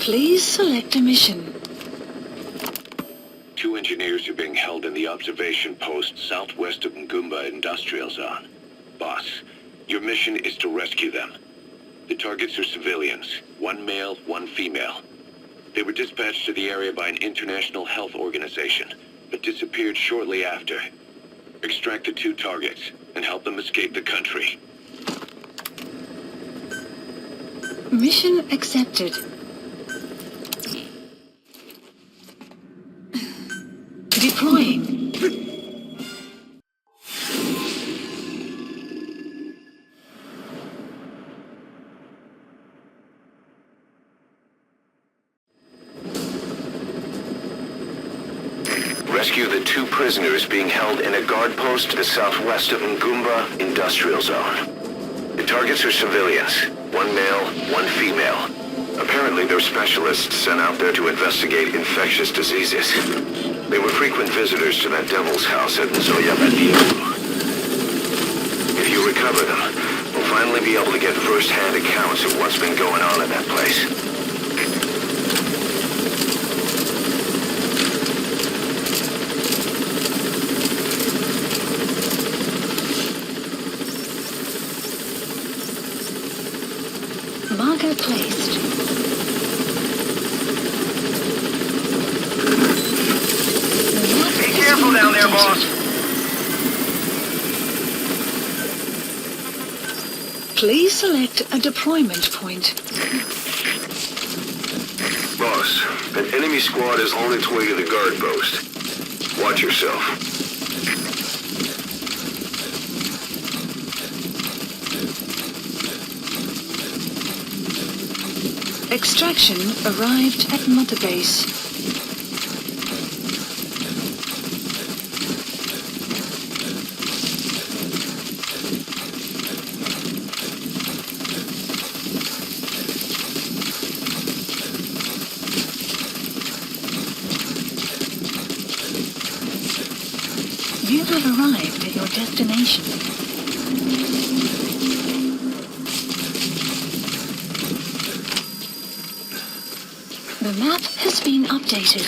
Please select a mission. 2 engineers are being held in the observation post southwest of Ngumba Industrial Zone. Boss, your mission is to rescue them. The targets are civilians, 1 male, 1 female. They were dispatched to the area by an international health organization, but disappeared shortly after. Extract the 2 targets and help them escape the country. Mission accepted. Deploying. Rescue the 2 prisoners being held in a guard post to the southwest of Ngumba Industrial Zone. The targets are civilians, 1 male, 1 female. Apparently they're specialists sent out there to investigate infectious diseases. They were frequent visitors to that devil's house at Zoya. If you recover them, we'll finally be able to get first-hand accounts of what's been going on in that place. Marker placed. Be careful down there, boss. Please select a deployment point. Boss, an enemy squad is on its way to the guard post. Watch yourself. Extraction arrived at Mother Base. You have arrived at your destination. The map has been updated.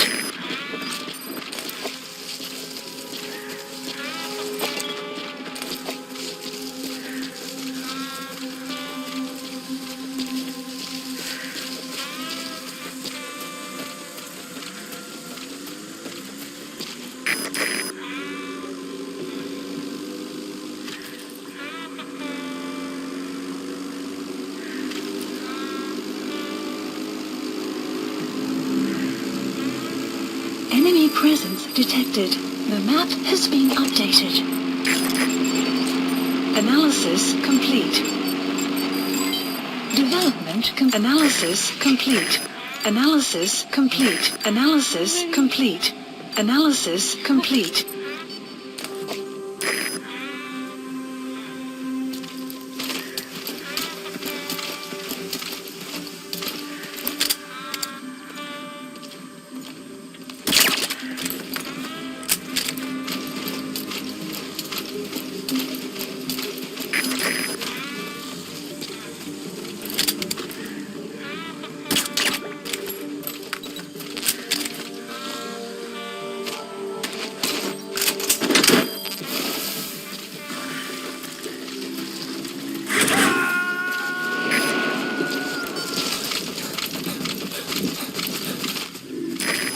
Enemy presence detected. The map has been updated. Analysis complete. Development analysis complete. Analysis complete. Analysis complete. Analysis complete.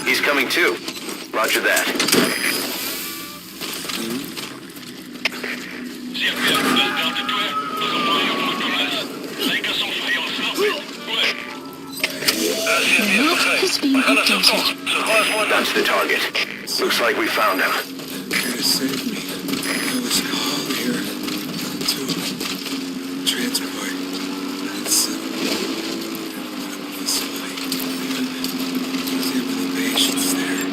He's coming too. Roger that. The map has been updated. That's the target. Looks like we found him. Try to save me. I was called here to transport. That's one facility. Examine the patients there.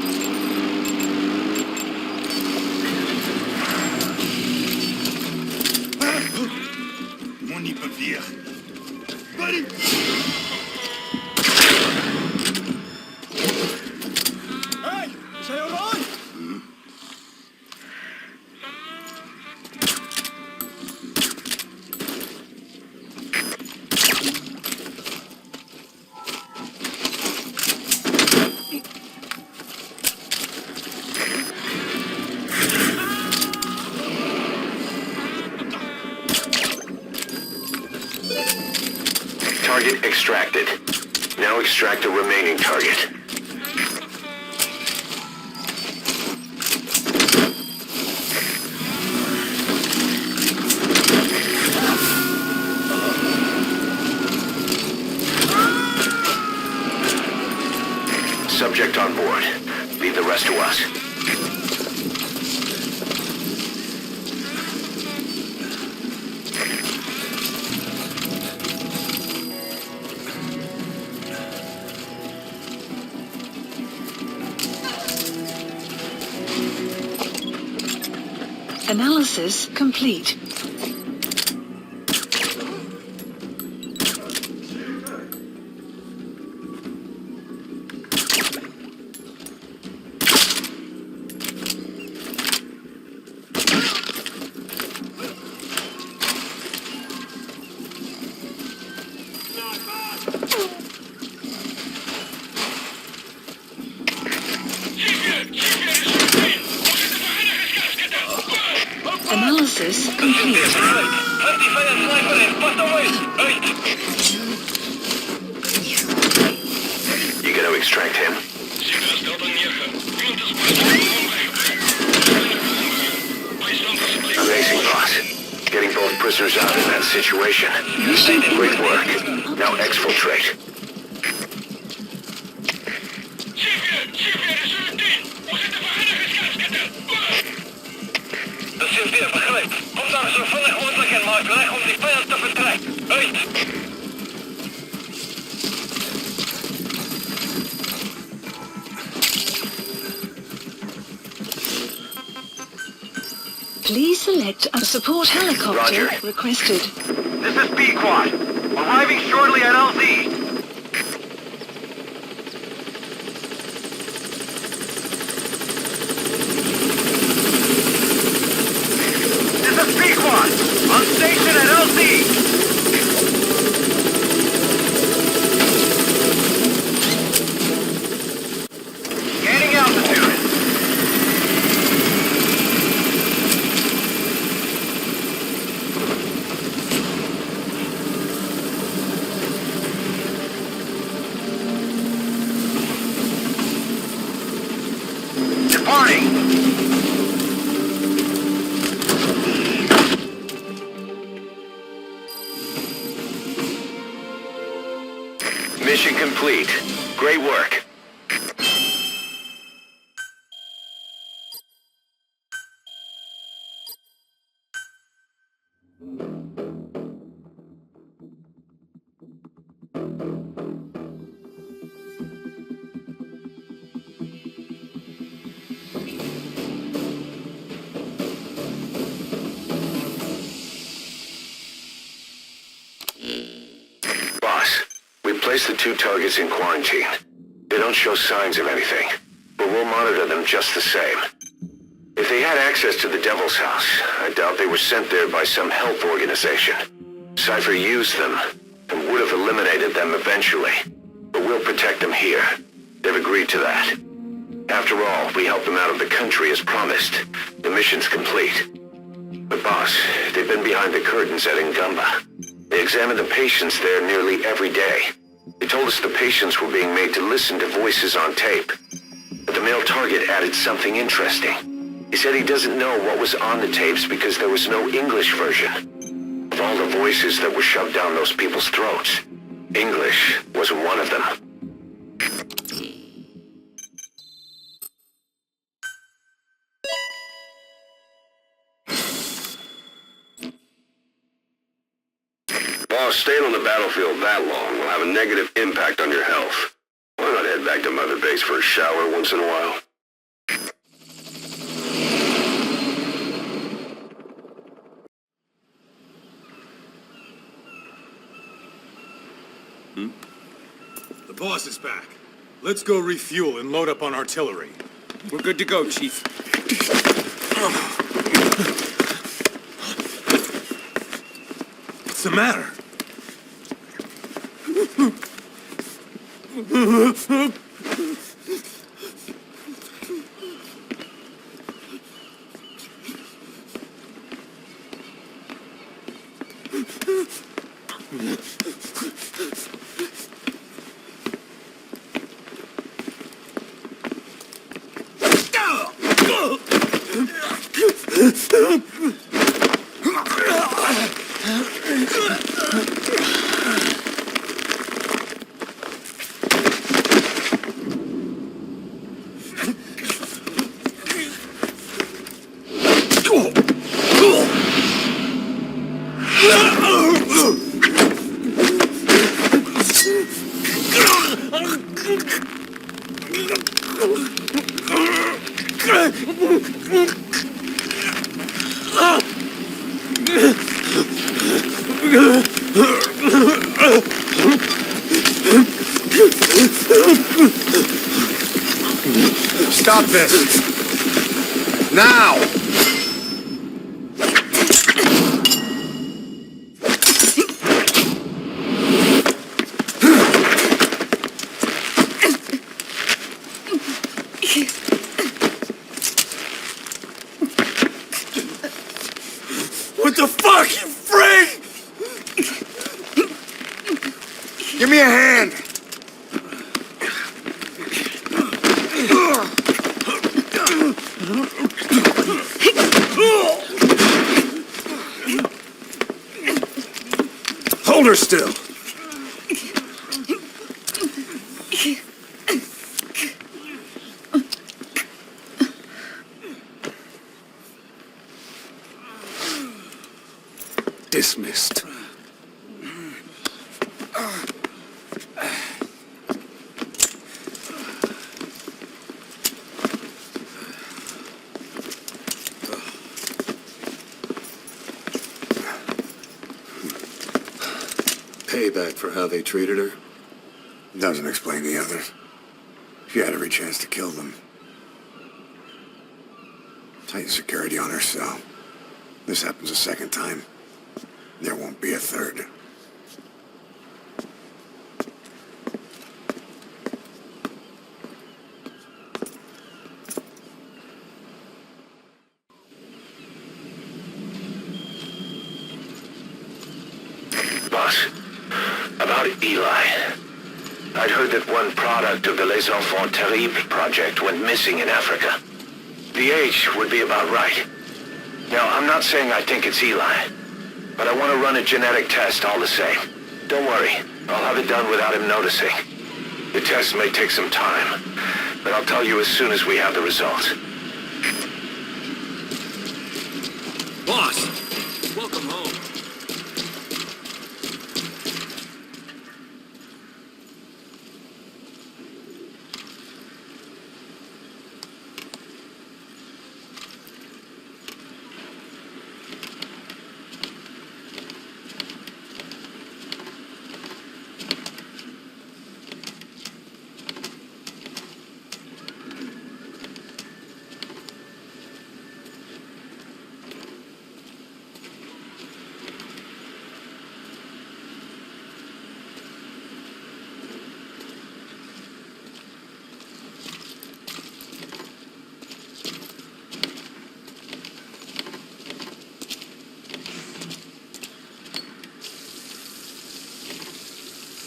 Mon y peut venir. Buddy! extracted. Now extract the remaining target. Subject on board. Leave the rest to us. Analysis complete. Analysis complete. You gotta extract him. Amazing, boss. Getting both prisoners out in that situation. Great work. Now exfiltrate. Kom daar zo vlug mogelijk en maak weg om die vijand te vertrekken. Uit! Please select a support helicopter Roger. requested. This is B-Quad. Arriving shortly at LZ. This is B-Quad. On station at LZ. Gaining altitude. Departing. Mission complete. Great work. Boss, we placed the two targets in quarantine. They don't show signs of anything, but we'll monitor them just the same. If they had access to the Devil's House, I doubt they were sent there by some health organization. Cypher used them, and would have eliminated them eventually. But we'll protect them here. They've agreed to that. After all, we helped them out of the country as promised. The mission's complete. But boss, they've been behind the curtains at Ngumba. They examined the patients there nearly every day. They told us the patients were being made to listen to voices on tape. But the male target added something interesting. He said he doesn't know what was on the tapes because there was no English version. Of all the voices that were shoved down those people's throats, English wasn't one of them. Boss, staying on the battlefield that long will have a negative impact on your health. Why not head back to Mother Base for a shower once in a while? The boss is back. Let's go refuel and load up on artillery. We're good to go, Chief. What's the matter? Stop this! Now! What the fuck, you freak? Give me a hand! Hold her still. Dismissed. Payback for how they treated her? Doesn't explain the others. She had every chance to kill them. Tight security on her cell. This happens a second time. There won't be a third. Boss, about Eli. I'd heard that one product of the Les Enfants Terribles project went missing in Africa. The age would be about right. Now, I'm not saying I think it's Eli, but I want to run a genetic test all the same. Don't worry, I'll have it done without him noticing. The test may take some time, but I'll tell you as soon as we have the results. Boss, welcome home.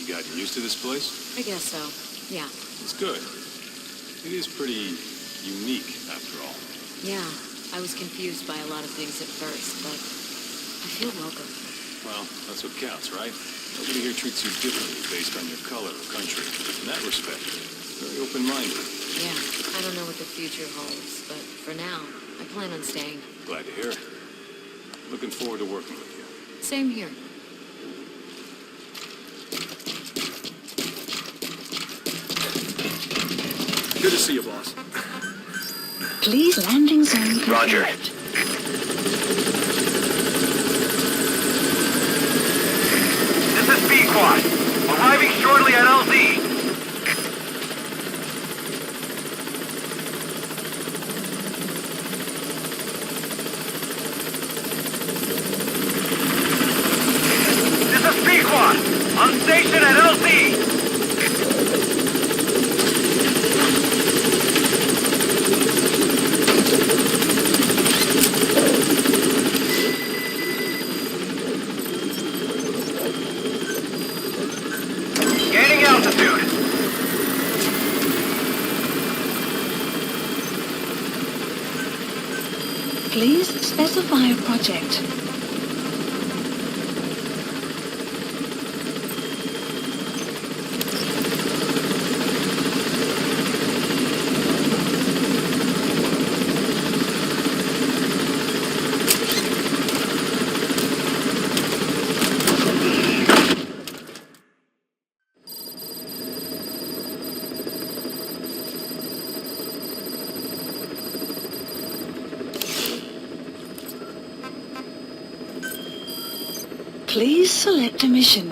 You gotten used to this place? I guess so, yeah. It's good. It is pretty unique, after all. Yeah, I was confused by a lot of things at first, but I feel welcome. Well, that's what counts, right? Nobody here treats you differently based on your color or country. In that respect, very open-minded. Yeah, I don't know what the future holds, but for now, I plan on staying. Glad to hear it. Looking forward to working with you. Same here. Good to see you, boss. Please, landing zone. Roger. This is B-Quad. Arriving shortly at LZ. This is B-Quad. On station at LZ. Gaining altitude. Specify a project. Please select a mission.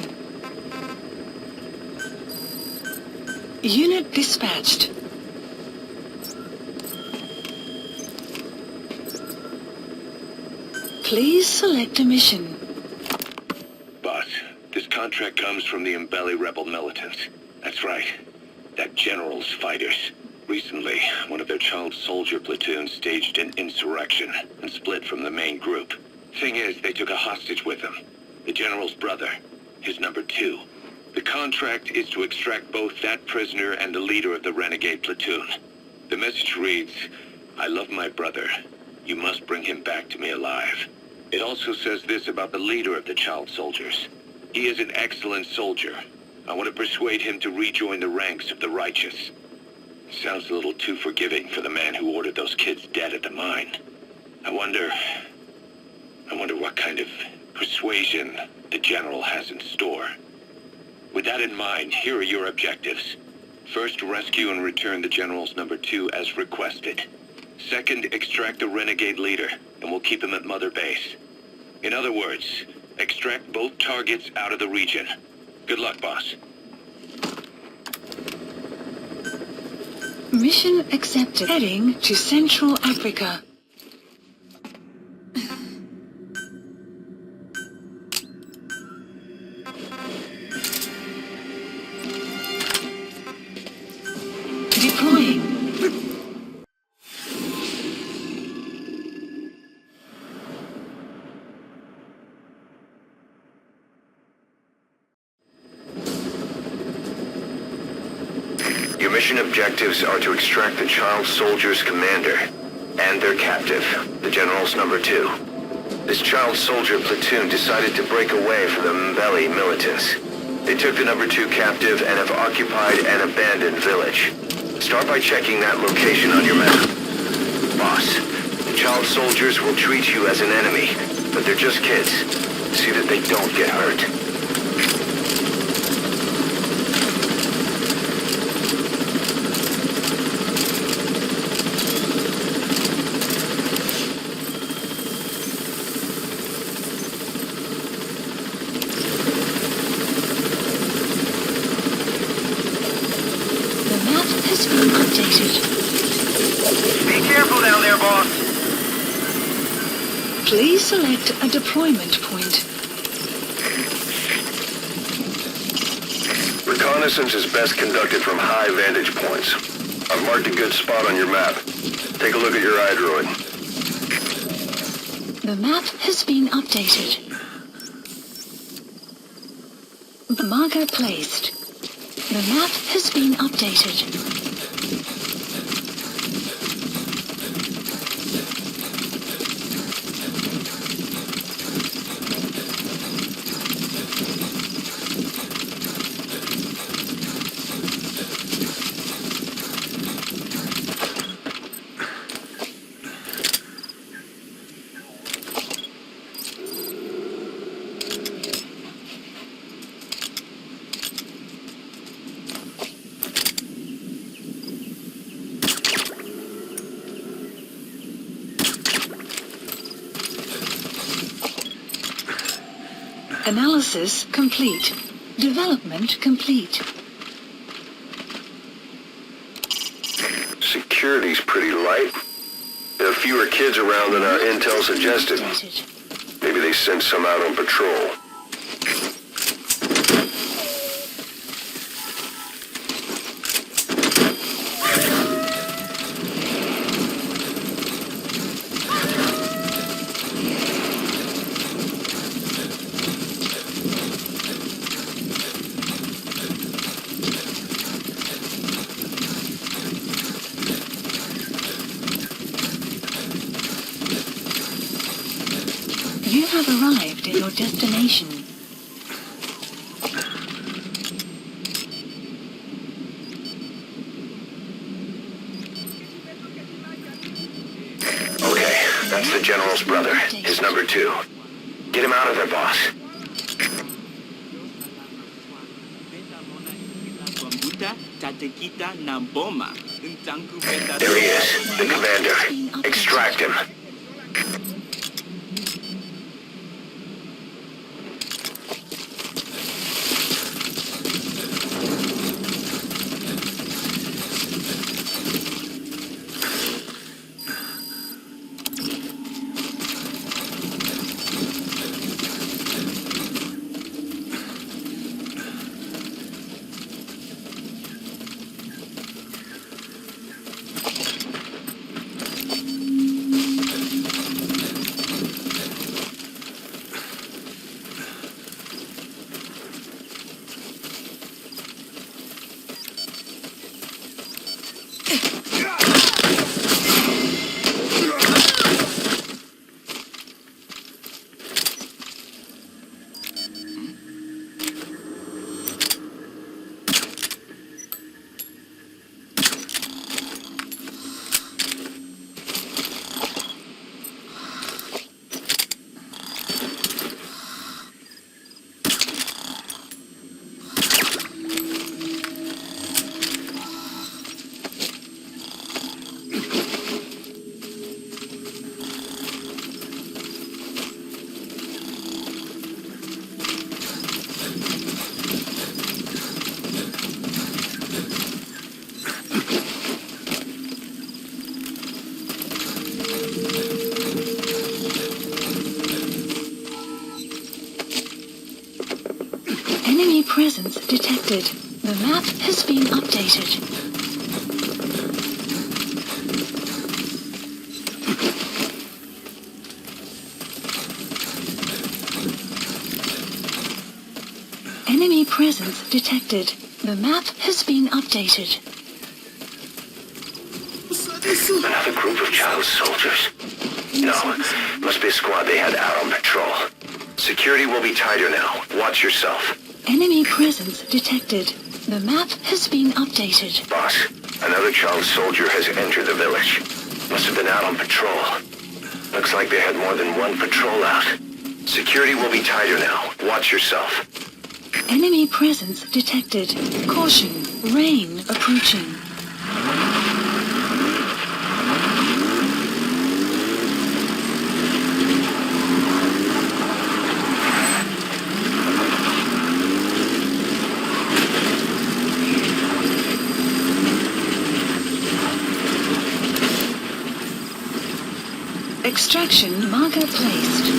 Unit dispatched. Please select a mission. Boss, this contract comes from the Mbeli rebel militants. That's right. That general's fighters. Recently, one of their child soldier platoons staged an insurrection and split from the main group. Thing is, they took a hostage with them. The general's brother, his number 2. The contract is to extract both that prisoner and the leader of the renegade platoon. The message reads, I love my brother. You must bring him back to me alive. It also says this about the leader of the child soldiers. He is an excellent soldier. I want to persuade him to rejoin the ranks of the righteous. Sounds a little too forgiving for the man who ordered those kids dead at the mine. I wonder what kind of persuasion the general has in store. With that in mind, here are your objectives. First, rescue and return the general's number 2 as requested. Second, extract the renegade leader, and we'll keep him at Mother Base. In other words, extract both targets out of the region. Good luck, boss. Mission accepted. Heading to Central Africa. Deploying. Your mission objectives are to extract the child soldier's commander and their captive, the general's number 2. This child soldier platoon decided to break away from the Mbeli militants. They took the number 2 captive and have occupied an abandoned village. Start by checking that location on your map. Boss, the child soldiers will treat you as an enemy, but they're just kids. See that they don't get hurt. Has been updated. Be careful down there, boss. Please select a deployment point. Reconnaissance is best conducted from high vantage points. I've marked a good spot on your map. Take a look at your iDroid. The map has been updated. Marker placed. The map has been updated. Analysis complete. Development complete. Security's pretty light. There are fewer kids around than our intel suggested. Maybe they sent some out on patrol. have arrived at your destination. Okay, that's the General's brother, his number 2. Get him out of there, boss. There he is, the commander. Extract him. Enemy presence detected. The map has been updated. Enemy presence detected. The map has been updated. Another group of child soldiers. No, must be a squad they had out on patrol. Security will be tighter now. Watch yourself. Enemy presence detected. The map has been updated. Boss, another child soldier has entered the village. Must have been out on patrol. Looks like they had more than one patrol out. Security will be tighter now. Watch yourself. Enemy presence detected. Caution. Rain approaching. Extraction marker placed.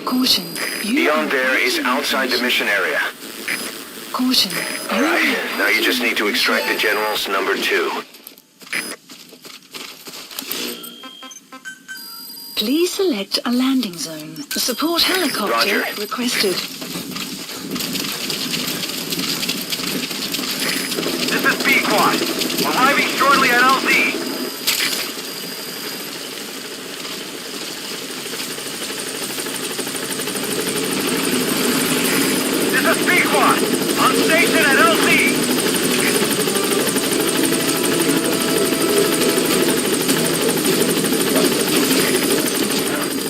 Caution. Beyond there is outside the mission area. Caution. Alright, now you just need to extract the General's number 2. Please select a landing zone. Support helicopter Roger. requested. This is B-Quad. Arriving shortly at LZ. This is B-Quad. On station at LZ.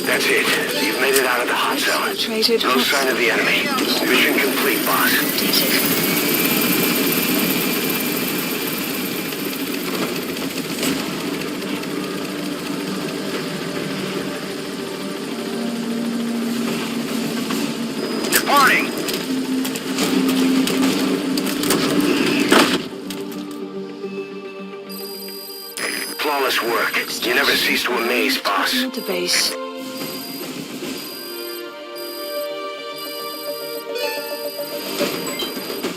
That's it. You've made it out of the hot zone. Traded No sign of the enemy. Mission complete, boss. Departing. Flawless work. You never cease to amaze, boss. The base.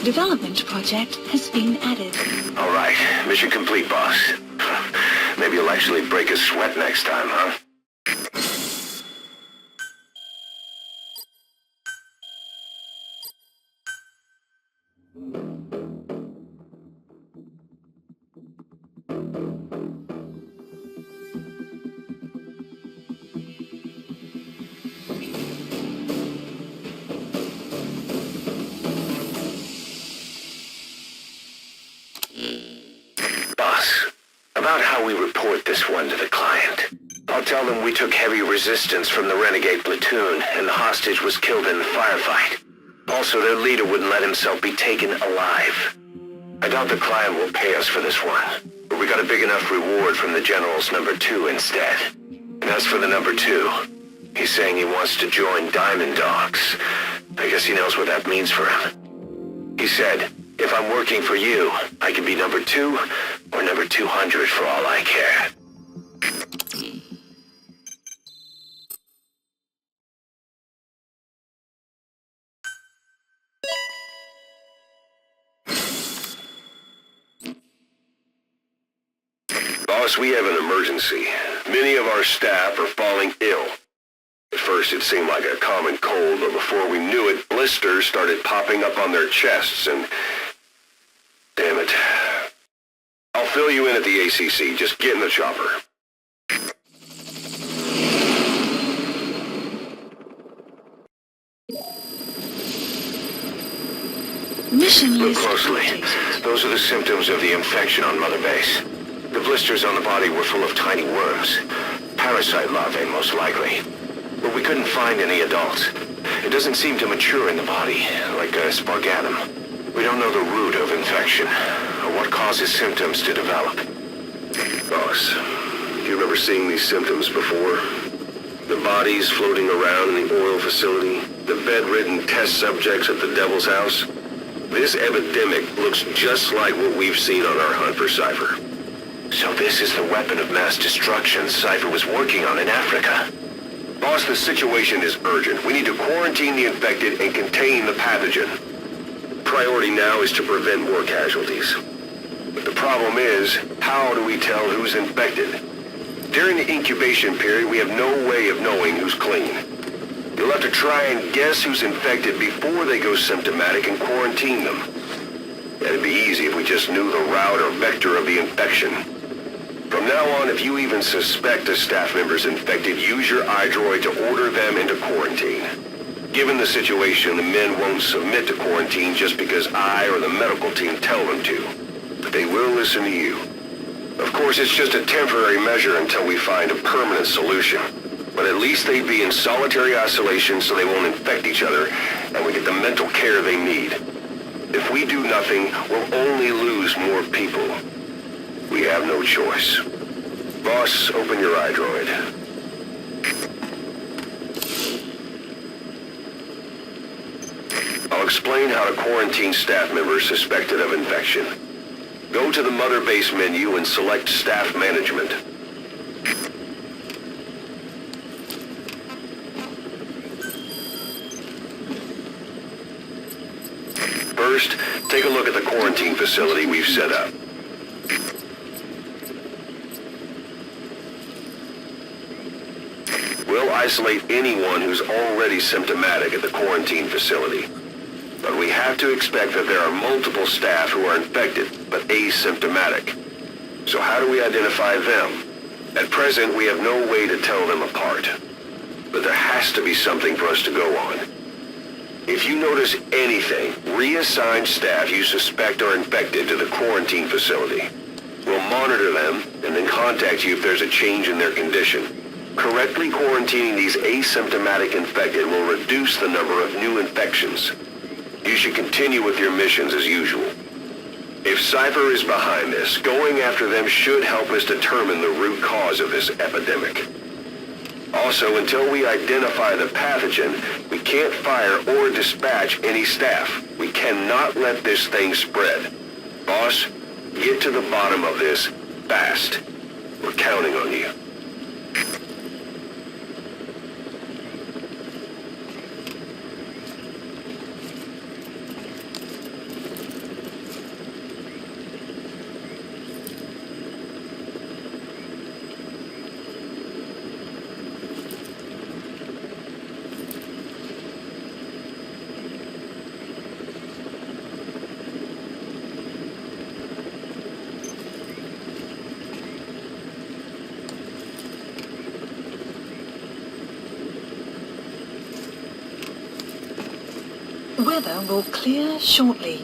development project has been added. All right, mission complete, boss. Maybe you'll actually break a sweat next time, huh? Boss, about how we report this one to the client. I'll tell them we took heavy resistance from the renegade platoon and the hostage was killed in the firefight. Also, their leader wouldn't let himself be taken alive. I doubt the client will pay us for this one, but we got a big enough reward from the General's number 2 instead. And as for the number 2, he's saying he wants to join Diamond Dogs. I guess he knows what that means for him. He said, if I'm working for you, I can be number 2 or number 200 for all I care. Boss, we have an emergency. Many of our staff are falling ill. At first it seemed like a common cold, but before we knew it, blisters started popping up on their chests and... Damn it. I'll fill you in at the ACC. Just get in the chopper. Mission Look list closely. updated. Those are the symptoms of the infection on Mother Base. The blisters on the body were full of tiny worms. Parasite larvae, most likely. But we couldn't find any adults. It doesn't seem to mature in the body, like a spargatum. We don't know the root of infection, or what causes symptoms to develop. Boss, do you remember seeing these symptoms before? The bodies floating around in the oil facility, the bedridden test subjects at the Devil's House. This epidemic looks just like what we've seen on our hunt for Cypher. So this is the weapon of mass destruction Cypher was working on in Africa. Boss, the situation is urgent. We need to quarantine the infected and contain the pathogen. Priority now is to prevent more casualties. But the problem is, how do we tell who's infected? During the incubation period, we have no way of knowing who's clean. You'll have to try and guess who's infected before they go symptomatic and quarantine them. That'd be easy if we just knew the route or vector of the infection. From now on, if you even suspect a staff member's infected, use your iDroid to order them into quarantine. Given the situation, the men won't submit to quarantine just because I or the medical team tell them to. But they will listen to you. Of course, it's just a temporary measure until we find a permanent solution. But at least they'd be in solitary isolation so they won't infect each other, and we get the mental care they need. If we do nothing, we'll only lose more people. We have no choice. Boss, open your iDroid. I'll explain how to quarantine staff members suspected of infection. Go to the Mother Base menu and select Staff Management. First, take a look at the quarantine facility we've set up. We'll isolate anyone who's already symptomatic at the quarantine facility. But we have to expect that there are multiple staff who are infected, but asymptomatic. So how do we identify them? At present, we have no way to tell them apart. But there has to be something for us to go on. If you notice anything, reassign staff you suspect are infected to the quarantine facility. We'll monitor them and then contact you if there's a change in their condition. Correctly quarantining these asymptomatic infected will reduce the number of new infections. You should continue with your missions as usual. If Cypher is behind this, going after them should help us determine the root cause of this epidemic. Also, until we identify the pathogen, we can't fire or dispatch any staff. We cannot let this thing spread. Boss, get to the bottom of this fast. We're counting on you. Weather will clear shortly.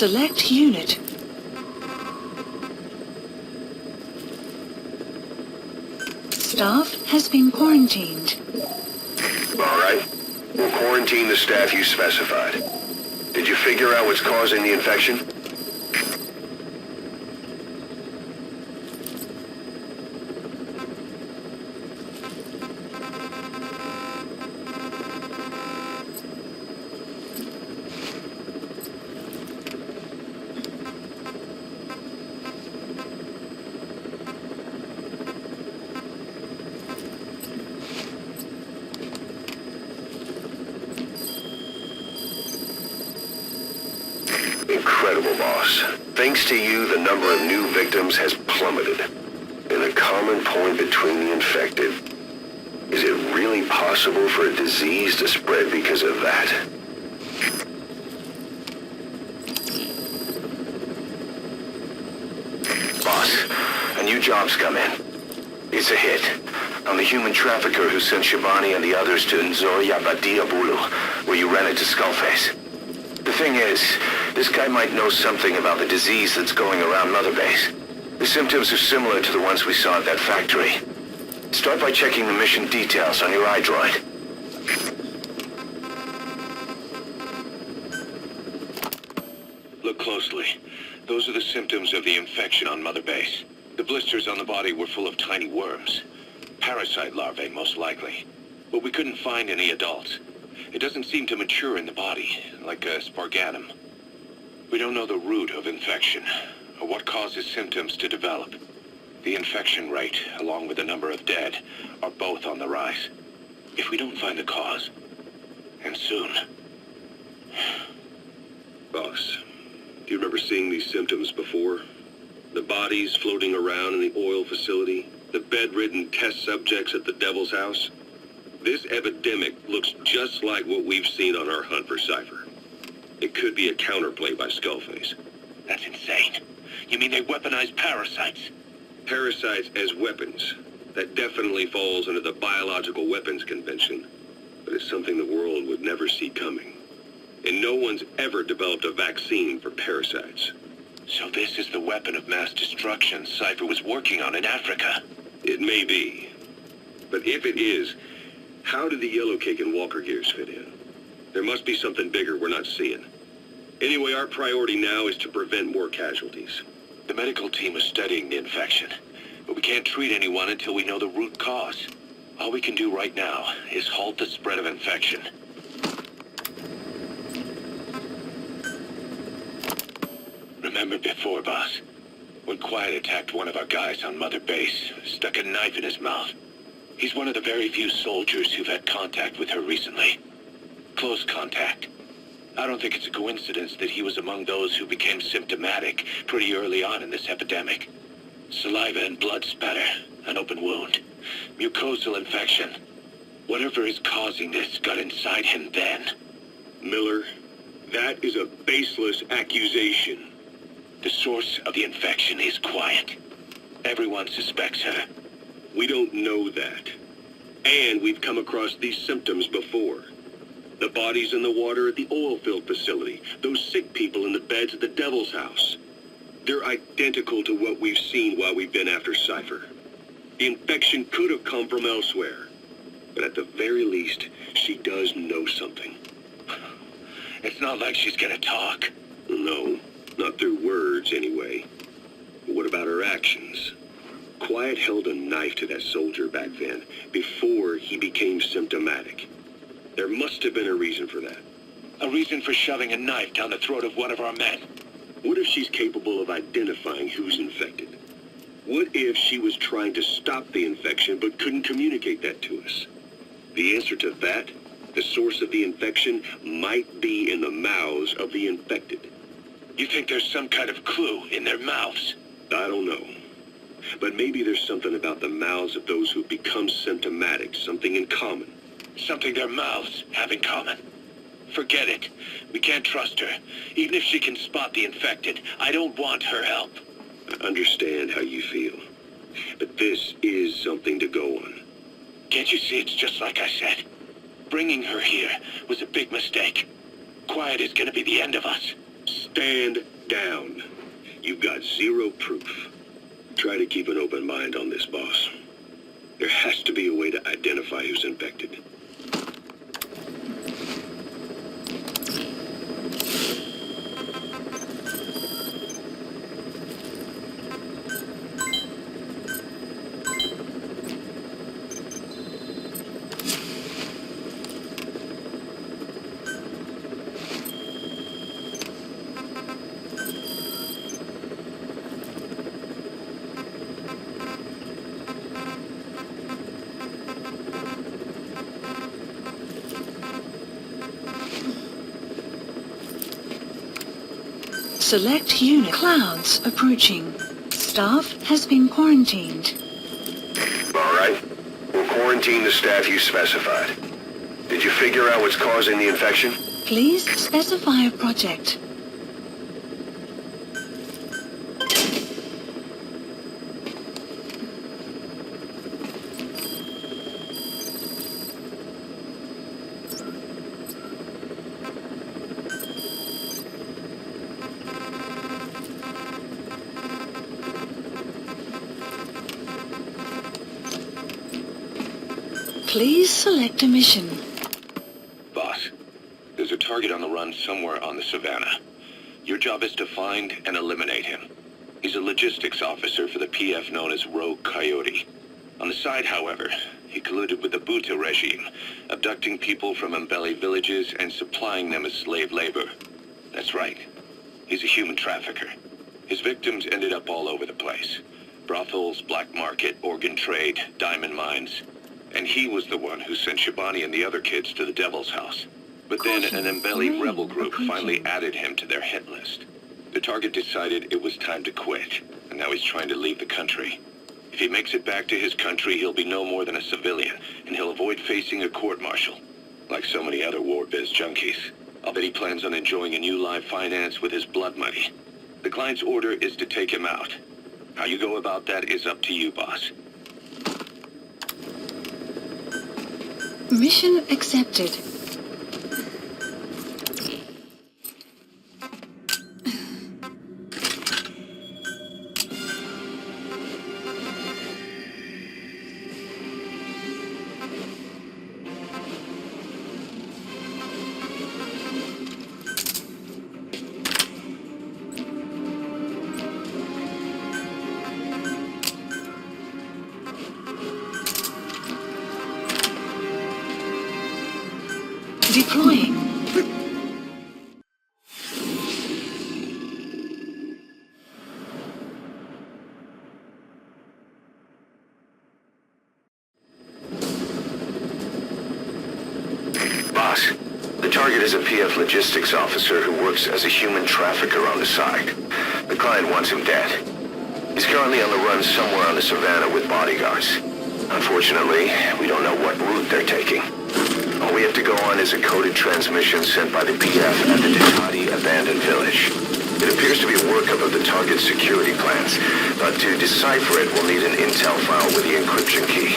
Select unit. Staff has been quarantined. All right. We'll quarantine the staff you specified. Did you figure out what's causing the infection? Incredible, boss. Thanks to you, the number of new victims has plummeted. And the common point between the infected, is it really possible for a disease to spread because of that? Boss, a new job's come in. It's a hit. I'm the human trafficker who sent Shivani and the others to Nzoya Badia Bulu, where you ran into Skullface. The thing is, this guy might know something about the disease that's going around Mother Base. The symptoms are similar to the ones we saw at that factory. Start by checking the mission details on your iDroid. Look closely. Those are the symptoms of the infection on Mother Base. The blisters on the body were full of tiny worms. Parasite larvae, most likely. But we couldn't find any adults. It doesn't seem to mature in the body, like a sparganum. We don't know the root of infection, or what causes symptoms to develop. The infection rate, along with the number of dead, are both on the rise. If we don't find the cause, and soon... Boss, do you remember seeing these symptoms before? The bodies floating around in the oil facility, the bedridden test subjects at the Devil's House? This epidemic looks just like what we've seen on our hunt for Cypher. It could be a counterplay by Skullface. That's insane. You mean they weaponize parasites? Parasites as weapons. That definitely falls under the Biological Weapons Convention. But it's something the world would never see coming. And no one's ever developed a vaccine for parasites. So this is the weapon of mass destruction Cypher was working on in Africa? It may be. But if it is, how did the Yellow Cake and Walker Gears fit in? There must be something bigger we're not seeing. Anyway, our priority now is to prevent more casualties. The medical team is studying the infection, but we can't treat anyone until we know the root cause. All we can do right now is halt the spread of infection. Remember before, boss? When Quiet attacked one of our guys on Mother Base, stuck a knife in his mouth. He's one of the very few soldiers who've had contact with her recently. Close contact. I don't think it's a coincidence that he was among those who became symptomatic pretty early on in this epidemic. Saliva and blood spatter, an open wound, mucosal infection. Whatever is causing this got inside him then. Miller, that is a baseless accusation. The source of the infection is Quiet. Everyone suspects her. We don't know that. And we've come across these symptoms before. The bodies in the water at the oil-filled facility. Those sick people in the beds at the Devil's House. They're identical to what we've seen while we've been after Cypher. The infection could have come from elsewhere. But at the very least, she does know something. It's not like she's gonna talk. No, not through words anyway. What about her actions? Quiet held a knife to that soldier back then, before he became symptomatic. There must have been a reason for that. A reason for shoving a knife down the throat of one of our men. What if she's capable of identifying who's infected? What if she was trying to stop the infection but couldn't communicate that to us? The answer to that, the source of the infection, might be in the mouths of the infected. You think there's some kind of clue in their mouths? I don't know. But maybe there's something about the mouths of those who become symptomatic, something in common. Something their mouths have in common. Forget it. We can't trust her. Even if she can spot the infected, I don't want her help. I understand how you feel. But this is something to go on. Can't you see it's just like I said? Bringing her here was a big mistake. Quiet is gonna be the end of us. Stand down. You've got zero proof. Try to keep an open mind on this, boss. There has to be a way to identify who's infected. Select unit. Clouds approaching. Staff has been quarantined. All right. We'll quarantine the staff you specified. Did you figure out what's causing the infection? Please specify a project. Please select a mission. Boss, there's a target on the run somewhere on the savannah. Your job is to find and eliminate him. He's a logistics officer for the PF known as Rogue Coyote. On the side, however, he colluded with the Buta regime, abducting people from Mbeli villages and supplying them as slave labor. That's right. He's a human trafficker. His victims ended up all over the place. Brothels, black market, organ trade, diamond mines. And he was the one who sent Shabani and the other kids to the Devil's House. But then an Mbeli rebel group finally added him to their hit list. The target decided it was time to quit, and now he's trying to leave the country. If he makes it back to his country, he'll be no more than a civilian, and he'll avoid facing a court-martial, like so many other war biz junkies. I'll bet he plans on enjoying a new live finance with his blood money. The client's order is to take him out. How you go about that is up to you, boss. Mission accepted. Deploying. Boss, the target is a PF logistics officer who works as a human trafficker on the side. The client wants him dead. He's currently on the run somewhere on the savannah with bodyguards. Unfortunately, we don't know what route they're taking. All we have to go on is a coded transmission sent by the PF at the Ditati abandoned village. It appears to be a workup of the target's security plans, but to decipher it, we'll need an intel file with the encryption key.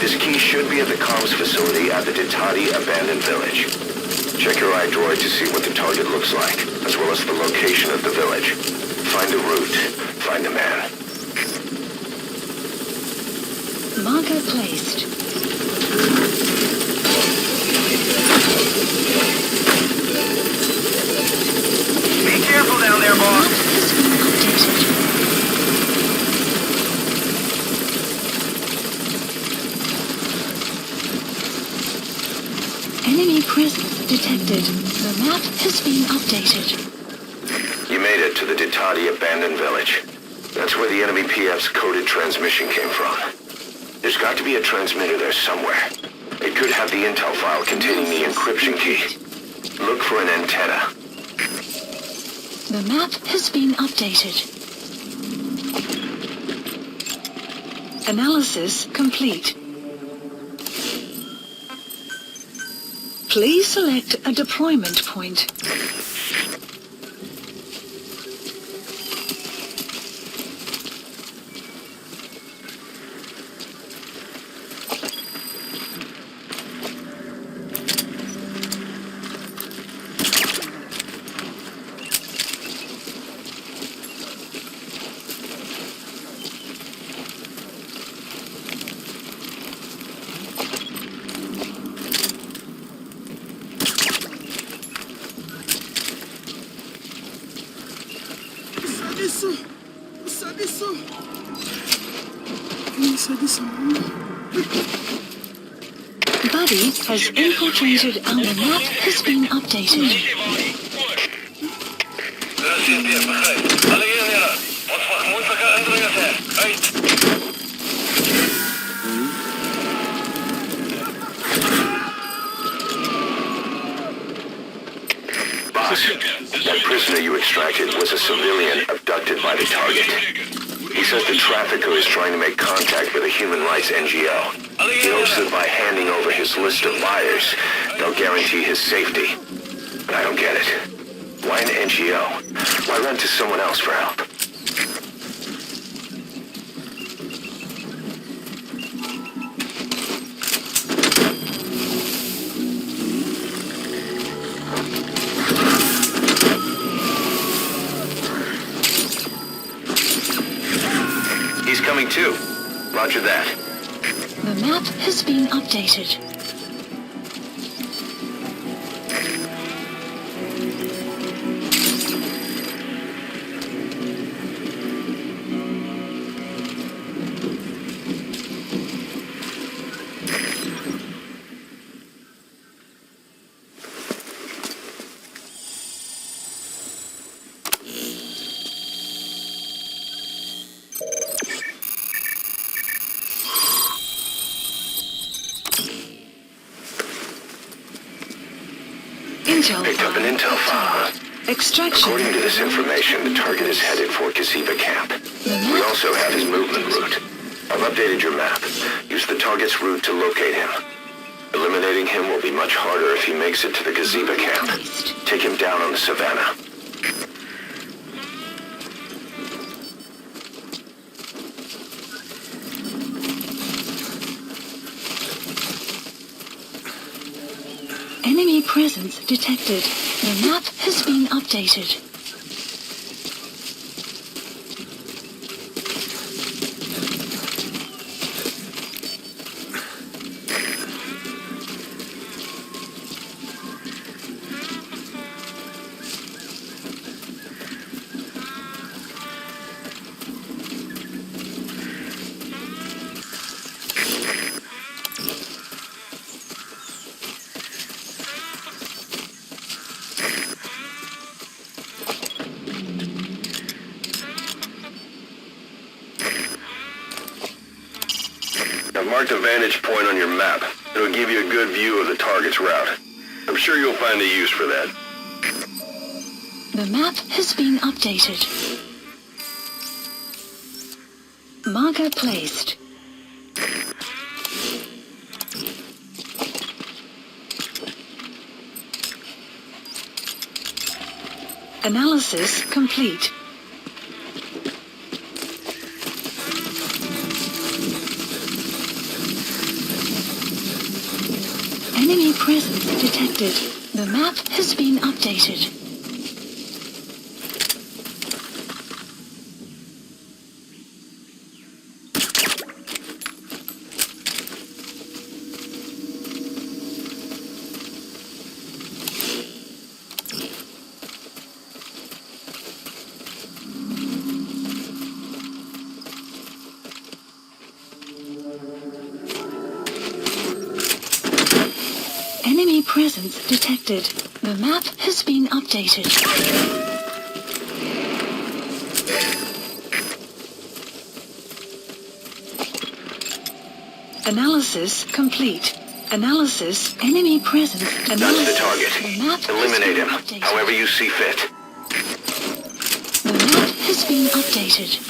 This key should be at the comms facility at the Ditati abandoned village. Check your iDroid to see what the target looks like, as well as the location of the village. Find a route, find a man. Marker placed. Be careful down there, boss. Map has been updated. detected. The map has been updated. You made it to the Ditati abandoned village. That's where the enemy PF's coded transmission came from. There's got to be a transmitter there somewhere. It could have the intel file containing the encryption key. Look for an antenna. The map has been updated. Analysis complete. Please select a deployment point. Buddy has infiltrated and the map has been updated. Boss, that prisoner you extracted was a civilian abducted by the target. He says the trafficker is trying to make contact with a human rights NGO. He hopes that by handing over his list of buyers, they'll guarantee his safety. But I don't get it. Why an NGO? Why run to someone else for help? He's coming too. Roger that. The map has been updated. Picked up an intel file. Extraction. According to this information, the target is headed for Gaziba camp. We also have his movement route. I've updated your map. Use the target's route to locate him. Eliminating him will be much harder if he makes it to the Gaziba camp. Take him down on the savannah. Enemy presence detected. The map has been updated. I've marked a vantage point on your map. It'll give you a good view of the target's route. I'm sure you'll find a use for that. The map has been updated. Marker placed. Analysis complete. Enemy presence detected. The map has been updated. Enemy presence detected. The map has been updated. Analysis complete. Analysis, enemy presence. That's Analysis. the target. The map has Eliminate been him, updated. however you see fit. The map has been updated.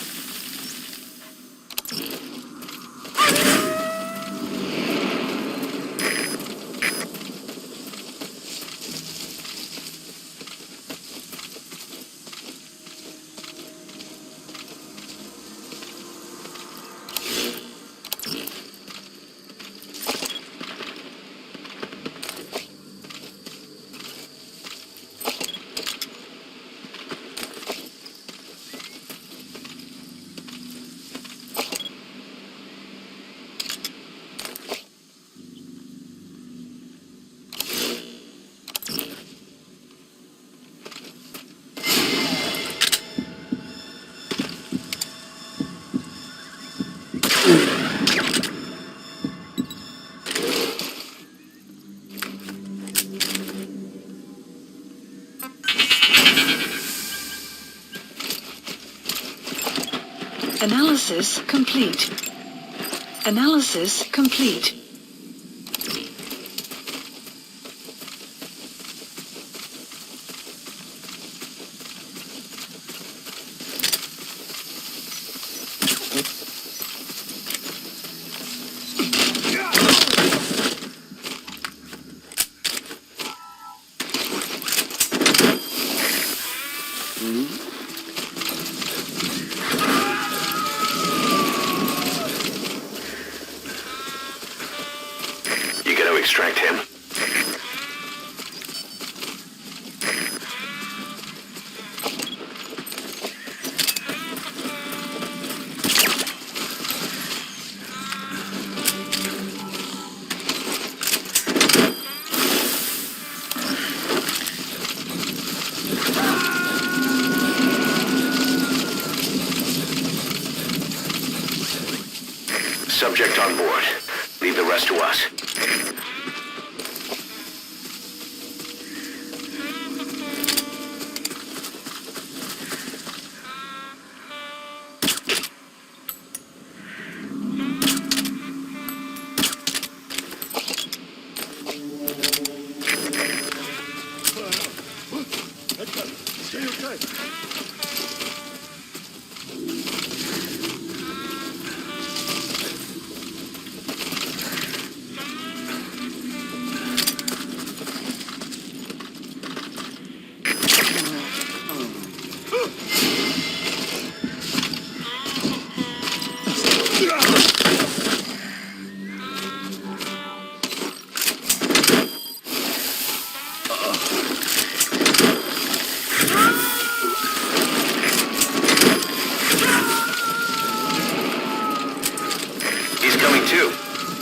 Analysis complete. Analysis complete. Extract him. Subject on board. Leave the rest to us.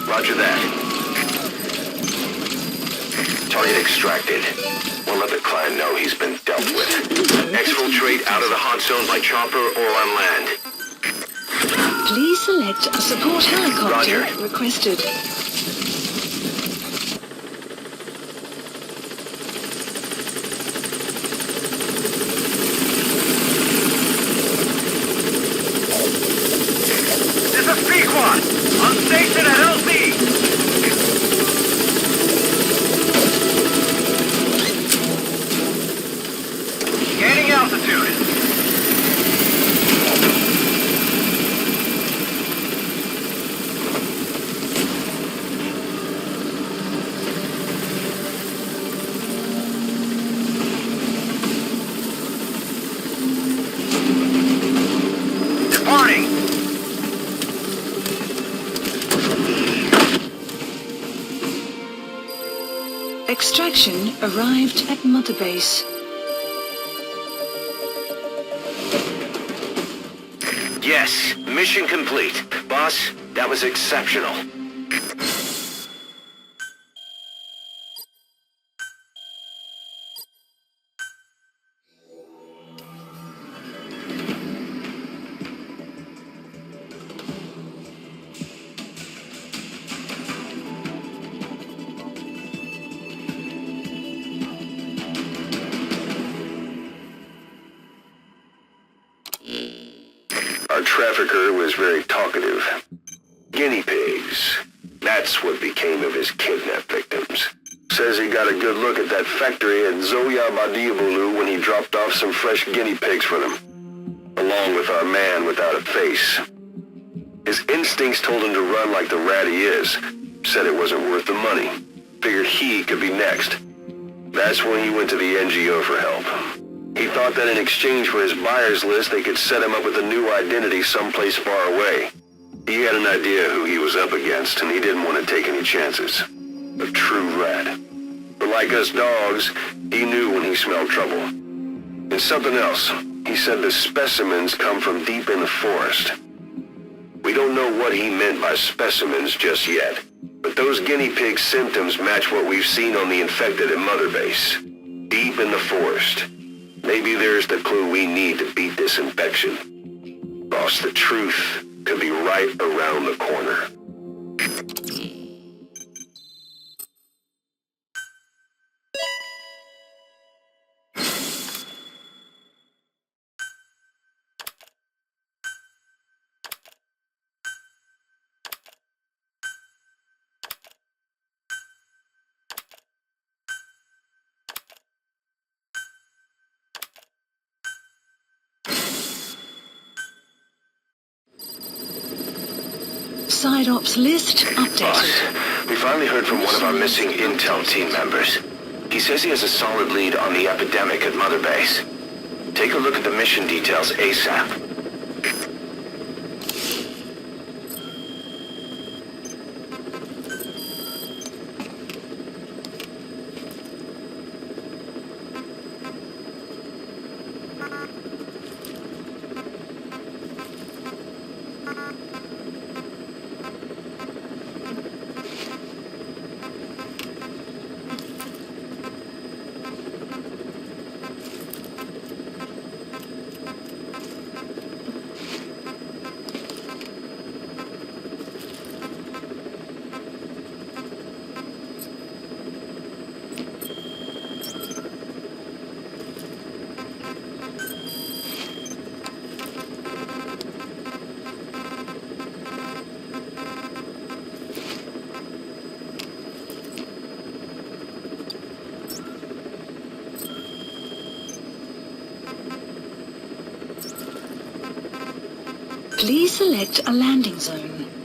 Roger that. Target extracted. We'll let the client know he's been dealt with. Exfiltrate out of the hot zone by chopper or on land. Please select a support helicopter Roger. requested. This is Pequod, on station at LZ. Gaining altitude. Departing. Extraction arrived at Mother Base. Yes, mission complete. Boss, that was exceptional. Africa was very talkative. Guinea pigs. That's what became of his kidnapped victims. Says he got a good look at that factory at Zoya Badiabulu when he dropped off some fresh guinea pigs for them, along with our man without a face. His instincts told him to run like the rat he is. Said it wasn't worth the money. Figured he could be next. That's when he went to the NGO for help. He thought that in exchange for his buyer's list, they could set him up with a new identity someplace far away. He had an idea who he was up against, and he didn't want to take any chances. A true rat. But like us dogs, he knew when he smelled trouble. And something else. He said the specimens come from deep in the forest. We don't know what he meant by specimens just yet, but those guinea pig symptoms match what we've seen on the infected at Mother Base. Deep in the forest. Maybe there's the clue we need to beat this infection. Boss, the truth could be right around the corner. Side ops list updated. Boss, we finally heard from one of our missing intel team members. He says he has a solid lead on the epidemic at Mother Base. Take a look at the mission details ASAP. Please select a landing zone.